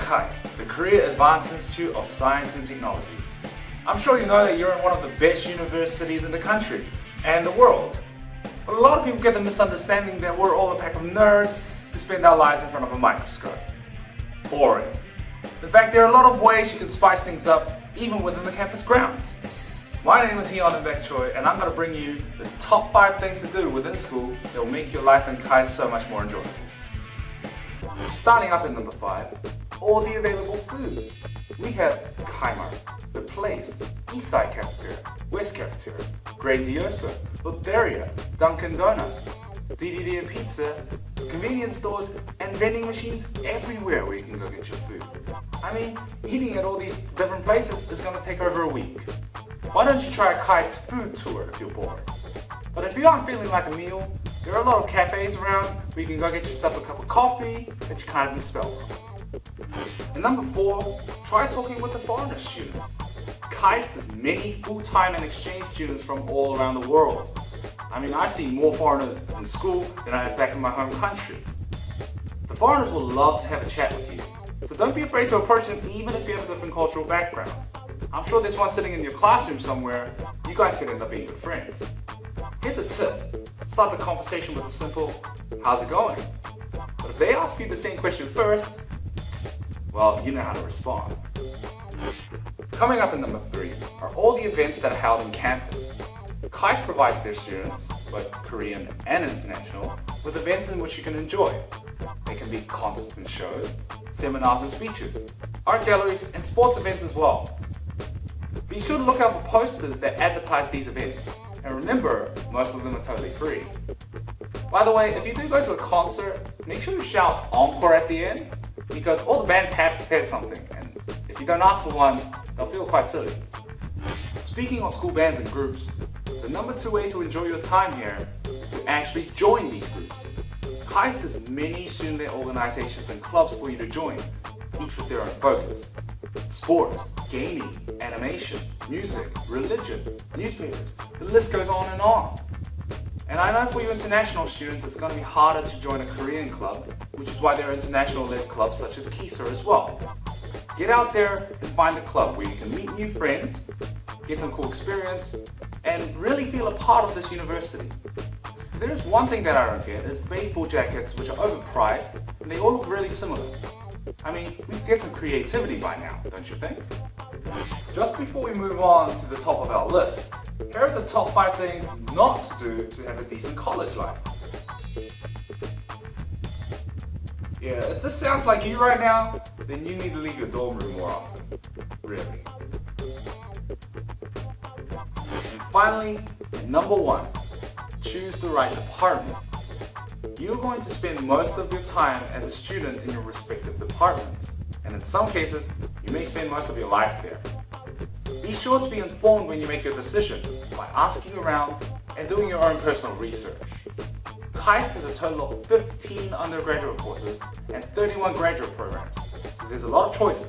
KAIST, the Korea Advanced Institute of Science and Technology. I'm sure you know that you're in one of the best universities in the country and the world. But a lot of people get the misunderstanding that we're all a pack of nerds who spend our lives in front of a microscope. Boring. In fact, there are a lot of ways you can spice things up even within the campus grounds. My name is Choi, and I'm going to bring you the top 5 things to do within school that will make your life in KAIST so much more enjoyable. Starting up at number 5, all the available food. We have Kaimar, The Place, Eastside Cafeteria, West Cafeteria, Graziosa, Loteria, Dunkin' Donuts, DDD Pizza, convenience stores, and vending machines everywhere where you can go get your food. I mean, eating at all these different places is going to take over a week. Why don't you try a KAIST food tour if you're bored? But if you aren't feeling like a meal, there are a lot of cafes around where you can go get yourself a cup of coffee that you can't even spell. And number 4, try talking with a foreigner student. KAIST has many full-time and exchange students from all around the world. I mean, I see more foreigners in school than I have back in my home country. The foreigners will love to have a chat with you, so don't be afraid to approach them even if you have a different cultural background. I'm sure there's one sitting in your classroom somewhere. You guys could end up being good friends. Here's a tip. Start the conversation with a simple, "How's it going?" But if they ask you the same question first, well, you know how to respond. Coming up at number 3 are all the events that are held on campus. KAIST provides their students, both Korean and international, with events in which you can enjoy. They can be concerts and shows, seminars and speeches, art galleries, and sports events as well. Be sure to look out for posters that advertise these events. And remember, most of them are totally free. By the way, if you do go to a concert, make sure you shout encore at the end, because all the bands have prepared something, and if you don't ask for one, they'll feel quite silly. Speaking of school bands and groups, the number 2 way to enjoy your time here is to actually join these groups. KAIST has many student-led organizations and clubs for you to join, each with their own focus. Sports, gaming, animation, music, religion, newspapers, the list goes on and on. And I know for you international students it's going to be harder to join a Korean club, which is why there are international-led clubs such as KAIST as well. Get out there and find a club where you can meet new friends, get some cool experience, and really feel a part of this university. If there's one thing that I don't get is baseball jackets which are overpriced and they all look really similar. I mean, we could get some creativity by now, don't you think? Just before we move on to the top of our list, here are the top 5 things not to do to have a decent college life. Yeah, if this sounds like you right now, then you need to leave your dorm room more often. Really. And finally, number 1, choose the right department. You're going to spend most of your time as a student in your respective departments, and in some cases, you may spend most of your life there. Be sure to be informed when you make your decision by asking around and doing your own personal research. KAIST has a total of 15 undergraduate courses and 31 graduate programs, so there's a lot of choices.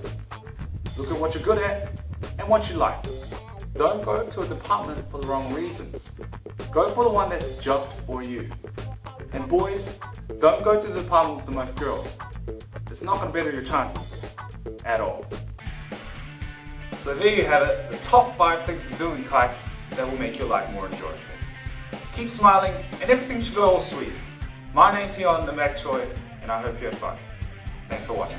Look at what you're good at and what you like. Don't go to a department for the wrong reasons. Go for the one that's just for you. And boys, don't go to the department with the most girls. It's not going to better your chances at all. So there you have it, the top 5 things to do in KAIST that will make your life more enjoyable. Keep smiling and everything should go all sweet. My name's Choi, and I hope you had fun. Thanks for watching.